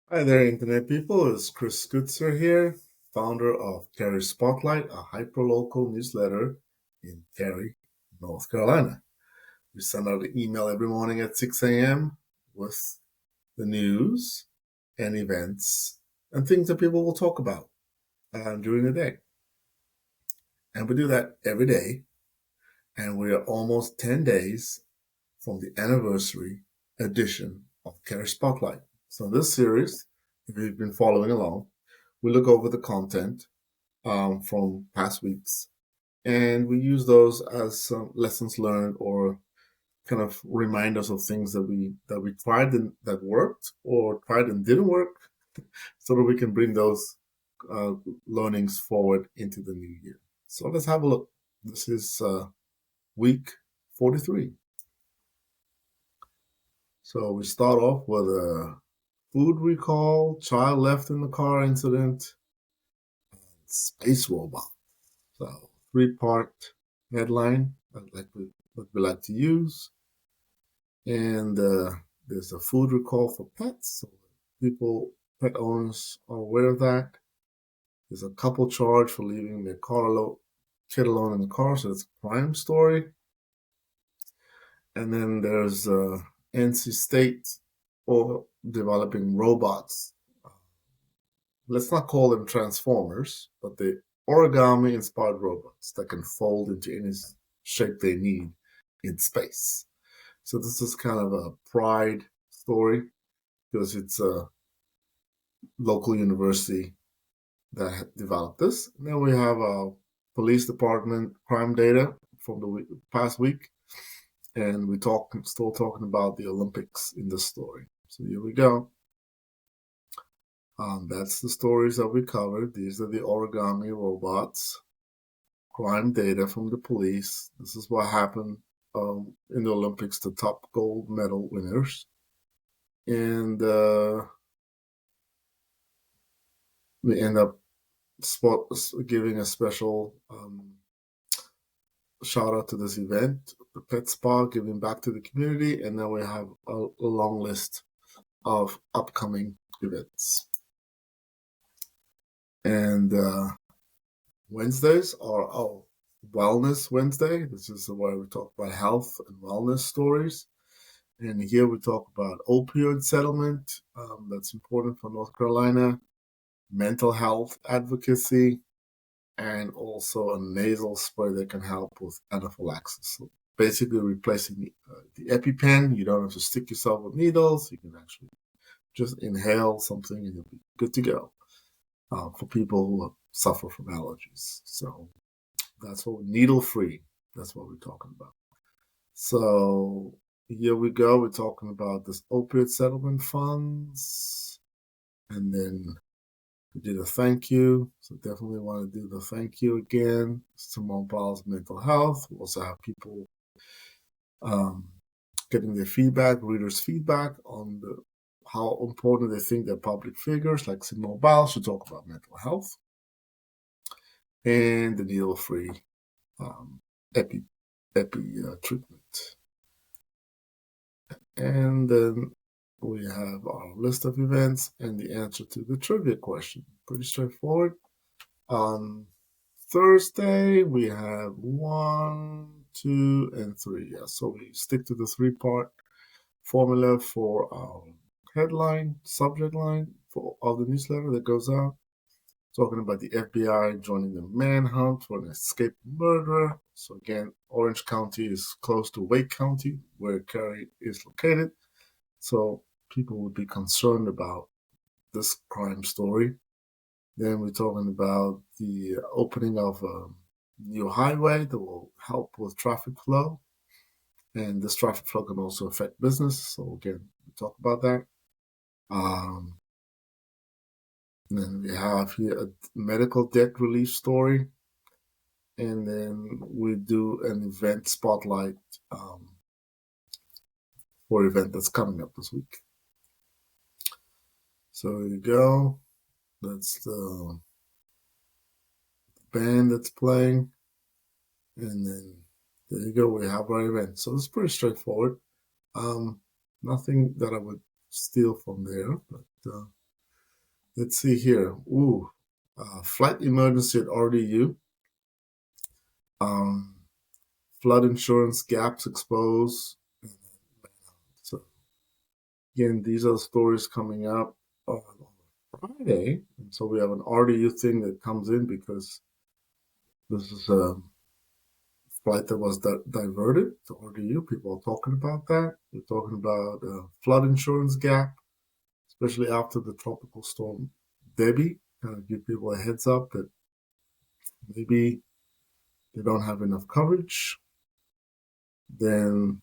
Hi there, Internet people. It's Chris Skutzer here, founder of Cary Spotlight, a hyperlocal newsletter in Cary, North Carolina. We send out an email every morning at 6 a.m. with the news and events and things that people will talk about during the day. And we do that every day. And we are almost 10 days from the anniversary edition of Cary Spotlight. So, in this series, if you've been following along, we look over the content from past weeks, and we use those as lessons learned or kind of reminders of things that we tried and that worked or tried and didn't work, so that we can bring those uh, learnings forward into the new year. So let's have a look. This is week 43. So we start off with a food recall, child left in the car incident, space robot. So three-part headline that we like to use. And there's a food recall for pets. So pet owners are aware of that. There's a couple charged for leaving their kid alone in the car. So it's a crime story. And then there's NC State or developing robots. Let's not call them transformers, but they origami inspired robots that can fold into any shape they need in space. So this is kind of a pride story because it's a local university that developed this. And then we have a police department crime data from the past week, and still talking about the Olympics in this story. So here we go. That's the stories that we covered. These are the origami robots, crime data from the police. This is what happened in the Olympics to top gold medal winners. And we end up giving a special shout out to this event, the Pet Spa, giving back to the community. And then we have a long list of upcoming events. And Wednesdays are Wellness Wednesday. This is where we talk about health and wellness stories. And here we talk about opioid settlement. That's important for North Carolina, mental health advocacy, and also a nasal spray that can help with anaphylaxis. So basically replacing the EpiPen. You don't have to stick yourself with needles. You can actually just inhale something and you'll be good to go for people who suffer from allergies. So that's what needle-free. That's what we're talking about. So here we go. We're talking about this opioid settlement funds, and then we did a thank you. So definitely want to do the thank you again. Simone Biles mental health. We also have people um, getting their feedback, readers' feedback on how important they think that public figures like Simone Biles should talk about mental health, and the needle-free epi treatment. And then we have our list of events and the answer to the trivia question. Pretty straightforward. On Thursday, we have 1, 2, and 3. Yeah, so we stick to the three-part formula for our headline, subject line of the newsletter that goes out. Talking about the FBI joining the manhunt for an escaped murderer. So again, Orange County is close to Wake County, where Cary is located. So people would be concerned about this crime story. Then we're talking about the opening of a new highway that will help with traffic flow. And this traffic flow can also affect business. So again, we talk about that. Um, then we have here a medical debt relief story. And then we do an event spotlight for an event that's coming up this week. So there you go. That's the band that's playing. And then there you go. We have our event. So it's pretty straightforward. Nothing that I would steal from there, but Let's see here. Ooh, flight emergency at RDU. Um, flood insurance gaps exposed. So again, these are the stories coming up on Friday. And so we have an RDU thing that comes in because this is a flight that was diverted to RDU. People are talking about that. We're talking about flood insurance gap, especially after the tropical storm Debbie. Kind of give people a heads up that maybe they don't have enough coverage. Then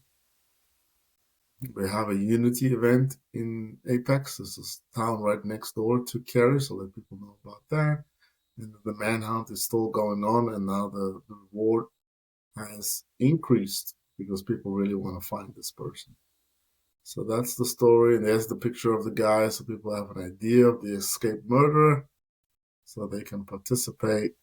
we have a Unity event in Apex. This is town right next door to Cary, so let people know about that. And the manhunt is still going on, and now the reward has increased because people really want to find this person. So that's the story, and there's the picture of the guy, so people have an idea of the escaped murderer, so they can participate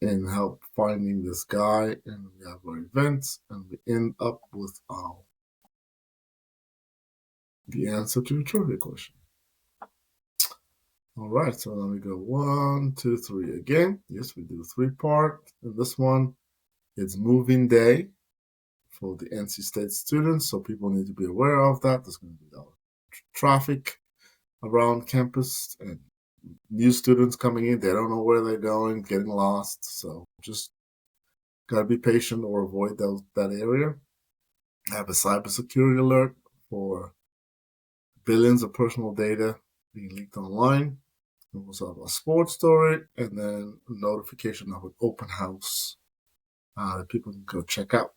in help finding this guy. And we have our events, and we end up with the answer to the trivia question. All right, so let me go 1, 2, 3 again. Yes, we do 3-part. And this one, it's moving day for the NC State students, so people need to be aware of that. There's going to be a lot of traffic around campus and new students coming in. They don't know where they're going, getting lost. So just got to be patient or avoid that area. I have a cybersecurity alert for billions of personal data being leaked online. We also have a sports story and then a notification of an open house that people can go check out.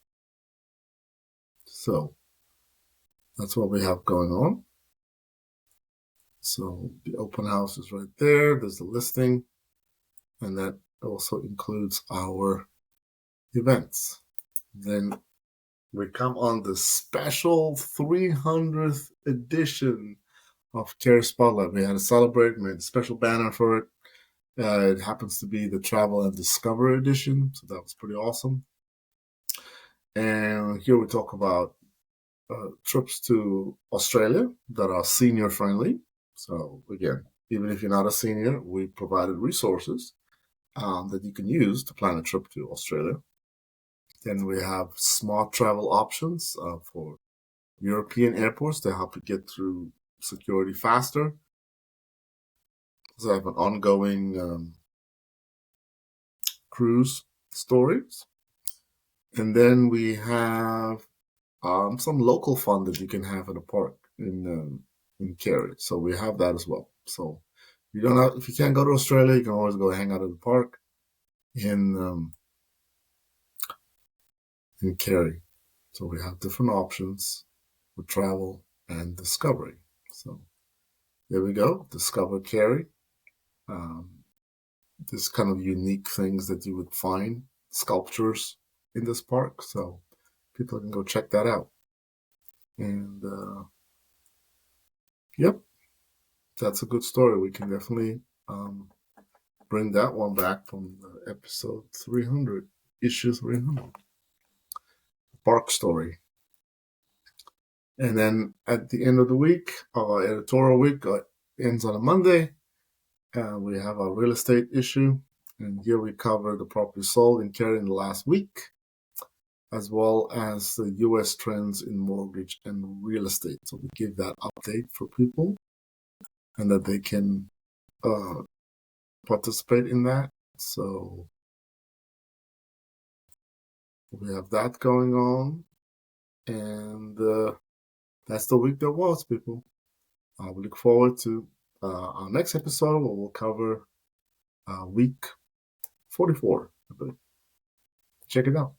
So that's what we have going on. So the open house is right there. There's the listing, and that also includes our events. Then we come on the special 300th edition of Cary Spotlight. We had to celebrate, made a special banner for it. It happens to be the Travel and Discover edition, so that was pretty awesome. And here we talk about trips to Australia that are senior friendly. So again, even if you're not a senior, we provided resources that you can use to plan a trip to Australia. Then we have smart travel options for European airports to help you get through security faster. So I have an ongoing cruise stories. And then we have some local fun that you can have at a park in Cary. So we have that as well. So if you can't go to Australia, you can always go hang out at the park in Cary. So we have different options for travel and discovery. So there we go. Discover Cary. There's kind of unique things that you would find, sculptures in this park. So people can go check that out. And yep, that's a good story. We can definitely bring that one back from episode 300, issue 300. Park story. And then at the end of the week, our editorial week ends on a Monday. We have our real estate issue. And here we cover the property sold in Cary in the last week, as well as the U.S. trends in mortgage and real estate. So we give that update for people and that they can participate in that. So we have that going on. And that's the week that was, people. We look forward to our next episode where we'll cover week 44. Check it out.